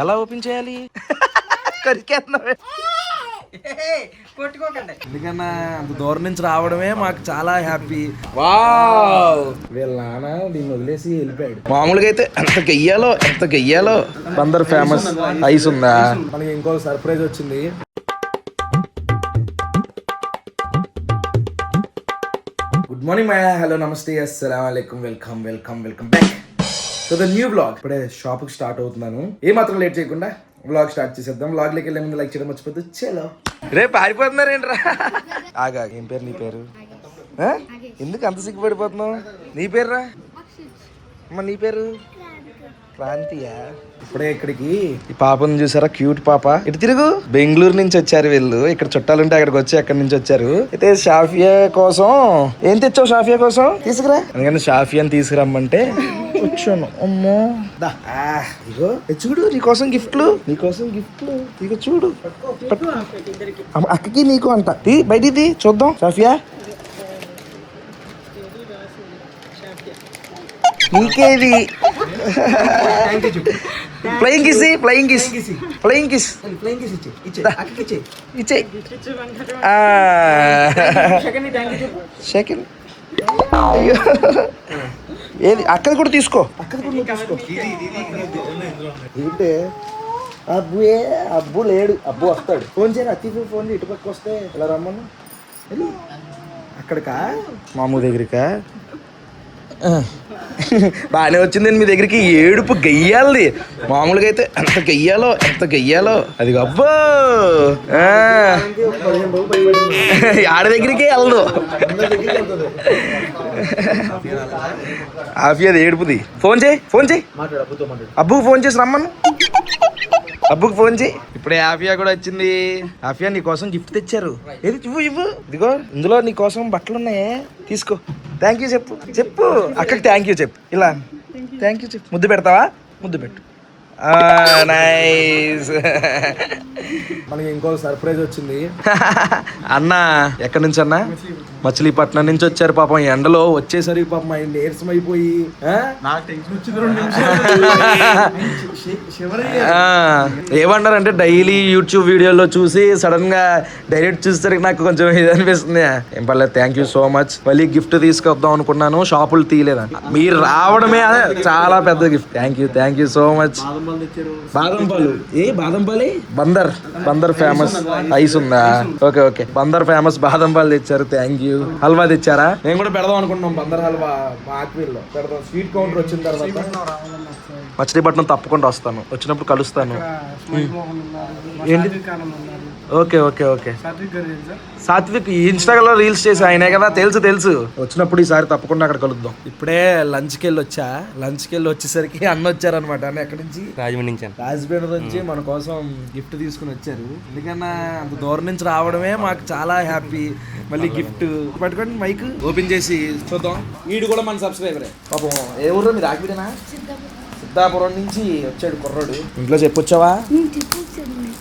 ఎలా ఓపెన్ చేయాలి? ఎందుకన్నా అంత దూరం నుంచి రావడమే మాకు చాలా హ్యాపీ. వావ్, వీళ్ళ నాన్న దీన్ని వదిలేసి వెళ్ళిపోయాడు. మామూలుగా అయితే ఎంత గెయ్యాలో అందరు ఫేమస్ ఐస్ ఉందా. మనకి ఇంకో సర్ప్రైజ్ వచ్చింది. గుడ్ మార్నింగ్ మాయా, హలో, నమస్తే, అస్సలాము అలైకుం, welcome back to the new blog. ఇప్పుడే షాప్కి స్టార్ట్ అవుతున్నాను. ఏ మాత్రం లేట్ చేయకుండా బ్లాగ్ స్టార్ట్ చేసేద్దాం. బ్లాగ్లోకి వెళ్ళే ముందు లైక్ చేయడం మర్చిపోద్దు. చలో, రేపు పారిపోతున్నారేంట్రా? ఆగా, ఏం పేరు నీ పేరు? ఎందుకు అంత సిగ్గుపడిపోతున్నావు? నీ పేరు రా అమ్మ, నీ పేరు క్రాంతియా? ఇప్పుడే ఇక్కడికి ఈ పాపను చూసారా, క్యూట్ పాప. ఇటు తిరుగు. బెంగళూరు నుంచి వచ్చారు వీళ్ళు. ఇక్కడ చుట్టాలుంటే అక్కడికి వచ్చి అక్కడి నుంచి వచ్చారు. అయితే షాఫియా కోసం ఏం తెచ్చావు? షాఫియా కోసం తీసుకురా. ఎందుకంటే షాఫియాని తీసుకురమ్మంటే వచ్చాను. అమ్మో, ఇగో చూడు, నీకోసం గిఫ్ట్లు. ఇక చూడు, అక్కకి నీకు అంట. బయటిది చూద్దాం. షాఫియా నీకేది? Flying kiss second. ఏది? అక్కది కూడా తీసుకో. ఏంటే అబ్బు లేడు. అబ్బు వస్తాడు. ఫోన్ చేయను. అతి ఫోన్ చేయి. ఇటుపక్క వస్తే ఇలా రమ్మను. అక్కడికా? మామూలు దగ్గరికా? బాగానే వచ్చిందండి మీ దగ్గరికి. ఏడుపు గెయ్యాలి. మామూలుగా అయితే ఎంత గెయ్యాలో అది. అబ్బో, ఆడ దగ్గరికి వెళ్ళదు. ఆఫియాది ఏడుపుది. ఫోన్ చేయి. అబ్బుకి ఫోన్ చేసి రమ్మను. అబ్బుకి ఫోన్ చేయి. ఇప్పుడే ఆఫియా కూడా వచ్చింది. ఆఫియా నీ కోసం గిఫ్ట్ తెచ్చారు. ఏది? ఇవ్వు. ఇదిగో, ఇందులో నీ కోసం బట్టలు ఉన్నాయే, తీసుకో. థ్యాంక్ యూ చెప్పు. అక్కడికి థ్యాంక్ యూ చెప్పు. ఇలా థ్యాంక్ యూ చెప్పు. ముద్దు పెడతావా? ముద్దు పెట్టు. నైస్. మనకి ఇంకో సర్ప్రైజ్ వచ్చింది. అన్న ఎక్కడి నుంచి అన్న? మచిలీపట్నం నుంచి వచ్చారు. పాపం ఎండలో వచ్చేసరికి పాపం ఆయన నీరసం అయిపోయి ఏమన్నారంటే, డైలీ యూట్యూబ్ వీడియోలో చూసి సడన్ గా డైరెక్ట్ చూసేసరికి నాకు కొంచెం ఇది అనిపిస్తుంది. ఏం పర్లేదు, థ్యాంక్ యూ సో మచ్. మళ్ళీ గిఫ్ట్ తీసుకొద్దాం అనుకున్నాను, షాపులు తీయలేదండి. మీరు రావడమే చాలా పెద్ద gift. Thank you so much. బాదం పాలు. ఏ బాదం పాలే? బందర్ ఫేమస్ ఐస్ ఉందా? ఓకే. బందర్ ఫేమస్ బాదం పాలు తెచ్చారు. Thank you. హల్వా తెచ్చారా? మేము కూడా పెడదాం అనుకుంటున్నాం. బందర్ హల్వా మా ఆక్వీల్లో పెడదాం. స్వీట్ కౌంటర్ వచ్చిన తర్వాత మచిలీపట్నం తప్పకుండా వస్తాను. వచ్చినప్పుడు కలుస్తాను. ఏంటి? ఓకే. సాత్విక్ ఇన్స్టాగ్రామ్ లో రీల్స్ చేసి ఆయనే కదా. తెలుసు. వచ్చినప్పుడు ఈసారి తప్పకుండా అక్కడ కలుద్దాం. ఇప్పుడే లంచ్కి వెళ్ళి వచ్చేసరికి అన్న వచ్చారనమాట. అన్న ఎక్కడి నుంచి? రాజమండ్రి నుంచి మన కోసం గిఫ్ట్ తీసుకుని వచ్చారు. ఎందుకన్నా అంత దూరం నుంచి రావడమే మాకు చాలా హ్యాపీ. మళ్ళీ గిఫ్ట్ పట్టుకోండి. మైక్ ఓపెన్ చేసి చూద్దాం. వీడు కూడా మన సబ్స్క్రైబరే పాపం. ఏ ఊర్లో మీరు? ఆగిపోయినా సిద్ధాపురం నుంచి వచ్చాడు కుర్రాడు. ఇంట్లో చెప్పొచ్చావా?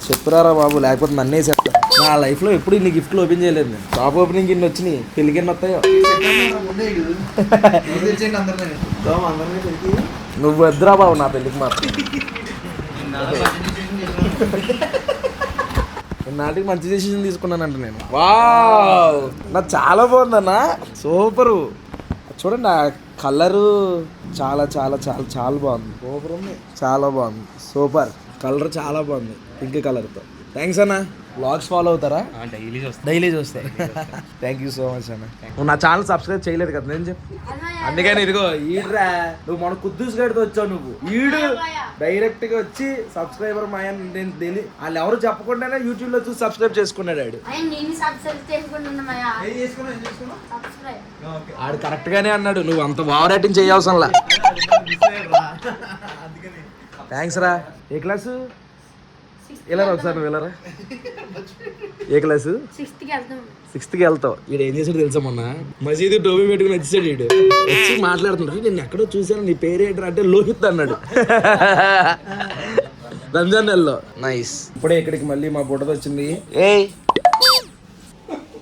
చెప్పురారా బాబు, లేకపోతే నన్నే చెప్తా. నా లైఫ్ లో ఎప్పుడు ఇన్ని గిఫ్ట్లు ఓపెన్ చేయలేదు నేను. షాప్ ఓపెనింగ్ ఇన్ని వచ్చినాయి. పెళ్ళికి ఎన్ని వస్తాయో. నువ్వు వద్దురా బాబు నా పెళ్ళికి మాత్రం. నాటికి మంచి డెసిషన్ తీసుకున్నానంట నేను. వావ్, నాకు చాలా బాగుందన్నా. సూపరు. చూడండి, ఆ కలరు చాలా బాగుంది. సూపర్ ఉంది. చాలా బాగుంది. సూపర్. కలర్ చాలా బాగుంది, పింక్ కలర్తో. థ్యాంక్స్ అన్న. బ్లాగ్స్ ఫాలో అవుతారా? డైలీ చూస్తా. థ్యాంక్ యూ సో మచ్ అన్న. నువ్వు నా ఛానల్ సబ్స్క్రైబ్ చేయలేదు కదా, నేను చెప్పు. అందుకని ఇదిగో ఈడ్రా, నువ్వు మన కుద్దూస్ గడితో వచ్చావు. నువ్వు ఈడు డైరెక్ట్ గా వచ్చి సబ్స్క్రైబర్ మా నేను తెలియ వాళ్ళు ఎవరు చెప్పకుండానే యూట్యూబ్ లో చూసి సబ్స్క్రైబ్ చేసుకున్నాడు. ఆడు కరెక్ట్ గానే అన్నాడు. నువ్వు అంత ఓవర్ యాక్టింగ్ చేయవసరంలా. థ్యాంక్స్ రా. ఏ క్లాసు? వెళ్ళరా ఒకసారి, నువ్వు వెళ్ళరా. ఏ క్లాసు? 6th వెళ్తావు. వీడు ఏం చేసాడు తెలుసా, మొన్న మసీదు టోపీ పెట్టుకుని వచ్చేసాడు. వీడు వచ్చి మాట్లాడుతున్నాడు. నేను ఎక్కడో చూసాను, నీ పేరేంటి అంటే లోహిత్ అన్నాడు. రంజాన్ నెలలో. నైస్. ఇప్పుడే ఇక్కడికి మళ్ళీ మా బుడ్డది వచ్చింది. ఏయ్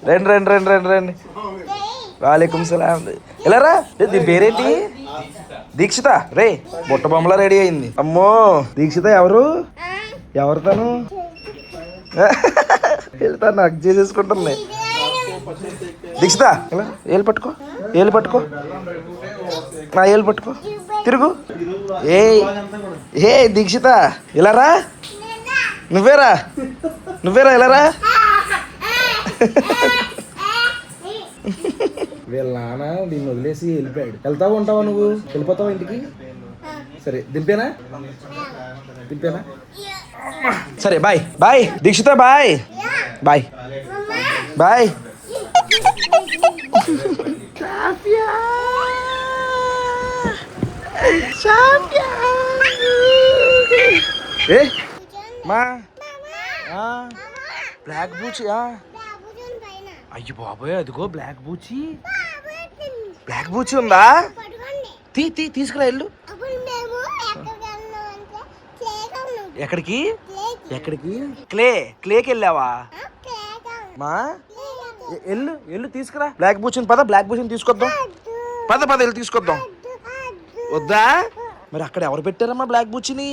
రండి. వాలేకుం సలాం. వెళ్ళరా. దీని పేరేంటి? దీక్షిత. రే బుట్ట బొమ్మలా రెడీ అయింది. అమ్మో, దీక్షిత ఎవరు? ఎవరితోను వెళ్తా నాకు చేసేసుకుంటుంది. దీక్షిత ఏళ్ళు పట్టుకో, ఏళ్ళు పట్టుకో, నా ఏళ్ళు పట్టుకో, తిరుగు. ఏ దీక్షిత ఇలా రా, నువ్వేరా నువ్వేరా ఇలా రా. వీళ్ళ నాన్న దీన్ని వదిలేసి వెళ్ళిపోయాడు. వెళ్తావా ఉంటావా నువ్వు? వెళ్ళిపోతావా ఇంటికి? సరే దింపేనా, దింపేనా? సరే bye bye Dikshita, bye bye bye. ఏ మా బ్లాక్ బూచి, అయ్యో బాబోయ్ అదిగో బ్లాక్ బూచి, బ్లాక్ బూచి ఉందా? తీసుకురా వెళ్ళు. ఎక్కడికి ఎక్కడికి? క్లేకి వెళ్ళావా మా? ఎల్లు తీసుకురా బ్లాక్ బూచిని. పద బ్లాక్ బూచిని తీసుకొద్దాం, పద వెళ్ళి తీసుకొద్దాం. వద్దా? మరి అక్కడ ఎవరు పెట్టారమ్మా బ్లాక్ బూచిని?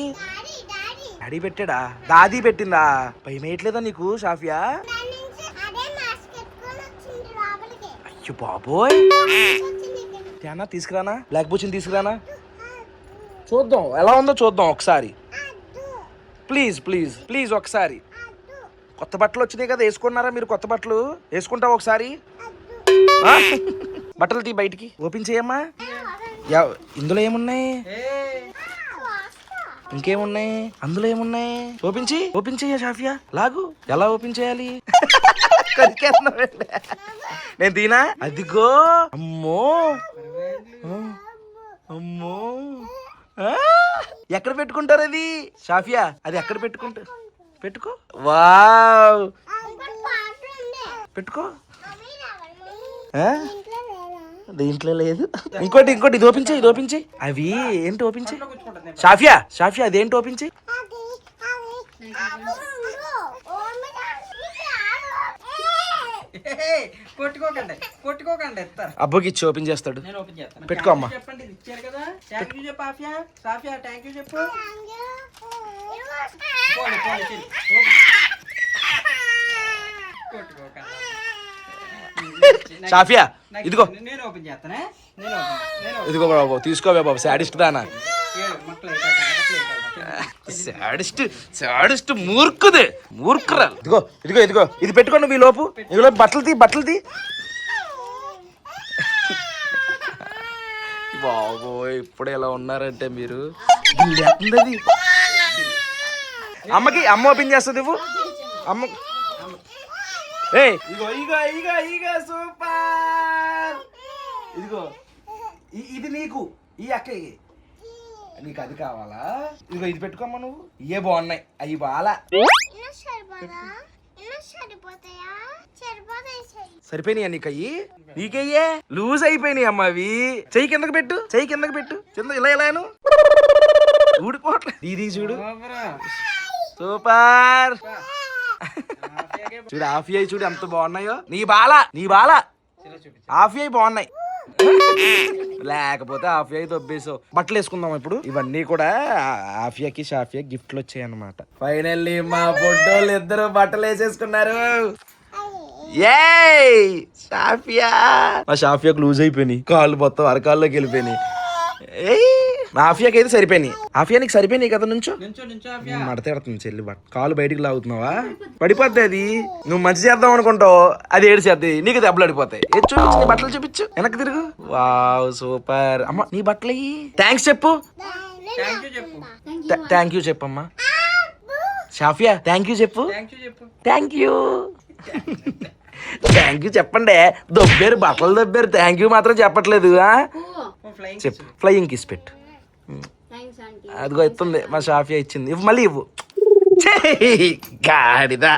డాడీ పెట్టాడా? దాదీ పెట్టిందా? భయం వేయట్లేదా నీకు షాఫియా? అయ్యో బాబోయ్, తేనా తీసుకురానా బ్లాక్ బూచిని, తీసుకురానా? చూద్దాం ఎలా ఉందో చూద్దాం ఒకసారి. ప్లీజ్ ప్లీజ్ ప్లీజ్ ఒకసారి. కొత్త బట్టలు వచ్చినాయి కదా, వేసుకున్నారా మీరు? కొత్త బట్టలు వేసుకుంటావు ఒకసారి? బట్టలు తీ బయటికి, ఓపెన్ చేయమ్మా. ఇందులో ఏమున్నాయి? ఇంకేమున్నాయి అందులో? ఏమున్నాయి? ఓపెన్ చేయ షాఫియా, లాగు. ఎలా ఓపెన్ చేయాలి? నేను తీనా? అదిగో, అమ్మో అమ్మో. ఎక్కడ పెట్టుకుంటారు అది షాఫియా? అది ఎక్కడ పెట్టుకుంటారు? పెట్టుకో. వావ్, పెట్టుకో. దీంట్లో లేదు. ఇంకోటి ఇది ఓపెన్ చేయి, ఇది ఓపెన్ చేయి. అవి ఏంటి ఓపెన్ చేయి షాఫియా? అదేంటి ఓపెన్ చేయి? అబ్బోకి ఇచ్చి ఓపెన్ చేస్తాడు. పెట్టుకో అమ్మా. షాఫియా ఇదిగో, ఇదిగో బాబు, తీసుకోవే బాబు. శాడిస్ట్ దానా, శాడిస్ట్ మూర్ఖురా. ఇదిగో ఇది పెట్టుకో నువ్వు. ఈ లోపు బట్టలు తీ. బాబోయ్, ఇప్పుడు ఎలా ఉన్నారంటే మీరు. అమ్మ ఓపెన్ చేస్తుంది. ఇవ్వు అమ్మ. ఇగో సూపర్. ఇదిగో ఇది నీకు, ఈ అక్కయ్య నీకు అది కావాలా? ఇదిగో ఇది పెట్టుకోమ్మా నువ్వు. ఇవే బాగున్నాయి, అవి బాలా. సరిపోయినాయి నీకు అయ్యి? నీకయ్యే లూజ్ అయిపోయినాయి అమ్మ అవి. చెయ్యి కిందకి పెట్టు, కింద ఇలాను ఊడిపోవట్లే. ఇది చూడు, సూపర్. చూడు ఆఫీ అయి చూడు ఎంత బాగున్నాయో. నీ బాల ఆఫీ అయి బాగున్నాయి, లేకపోతే ఆఫియా దొబ్బేసావు. బట్టలు వేసుకుందాం ఇప్పుడు. ఇవన్నీ కూడా ఆఫియాకి షాఫియా గిఫ్ట్లు వచ్చాయి అన్నమాట. ఫైనల్లీ మా ఫోటోలు ఇద్దరు బట్టలు వేసేసుకున్నారు. మా షాఫియాకి లూజ్ అయిపోయినాయి, కాళ్ళు మొత్తం అరకాల్లోకి వెళ్ళిపోయినాయి. ఆఫియాకి అయితే సరిపోయినాయి. ఆఫియా నీకు సరిపోయినాయి కదా? నుంచో మడతెడుతుంది చెల్లి. కాలు బయటికి లాగుతున్నావా? పడిపోద్ది అది. నువ్వు మంచి చేద్దాం అనుకుంటావు, అది ఏడు చేద్ది, నీకు దెబ్బలు పడిపోతాయి. చూపించు నీ బట్టలు, చూపించు. వెనక్కి తిరుగు. Wow super. అమ్మ నీ బట్టలు థ్యాంక్స్ చెప్పు. థ్యాంక్ యూ చెప్పమ్మా. షాఫియా థ్యాంక్ యూ చెప్పు. థ్యాంక్ యూ చెప్పండి. దొబ్బారు, బట్టలు దొబ్బారు, థ్యాంక్ యూ మాత్రం చెప్పట్లేదు. చెప్పు. ఫ్లయింగ్ కిస్ పెట్టు. అదిగో ఇస్తుంది మా షాఫియా ఇచ్చింది. మళ్ళీ ఇవ్వు. గాడిదా.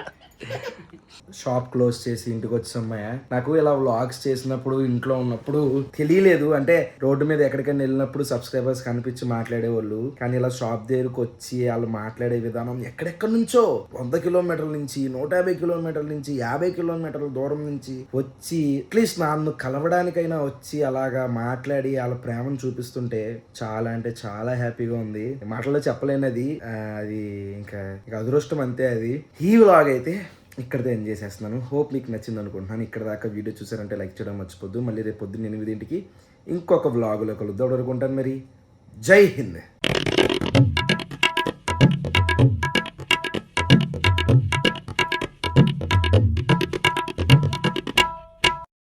షాప్ క్లోజ్ చేసి ఇంటికి వచ్చామయ్య. నాకు ఇలా వ్లాగ్స్ చేసినప్పుడు ఇంట్లో ఉన్నప్పుడు తెలియలేదు, అంటే రోడ్డు మీద ఎక్కడికైనా వెళ్ళినప్పుడు సబ్స్క్రైబర్స్ కనిపించి మాట్లాడేవాళ్ళు, కానీ ఇలా షాప్ దగ్గరకు వచ్చి వాళ్ళు మాట్లాడే విధానం ఎక్కడెక్కడి నుంచో 100 కిలోమీటర్ల నుంచి 150 కిలోమీటర్ల నుంచి 50 కిలోమీటర్ల దూరం నుంచి వచ్చి అట్లీస్ట్ నన్ను కలవడానికైనా వచ్చి అలాగా మాట్లాడి వాళ్ళ ప్రేమను చూపిస్తుంటే చాలా అంటే చాలా హ్యాపీగా ఉంది. మాటల్లో చెప్పలేనది. అది ఇంకా అదృష్టం అంతే. అది ఈ వ్లాగ్ అయితే ఇక్కడితో ఎంజాయ్ చేసేస్తున్నాను. హోప్ మీకు నచ్చింది అనుకుంటున్నాను. ఇక్కడ దాకా వీడియో చూసారంటే లైక్ చేయడం మర్చిపోద్దు. మళ్ళీ రేపు పొద్దున్న 8 ఇంకొక వ్లాగులో కలుద్దాం. అనుకుంటాను మరి. జై హింద్.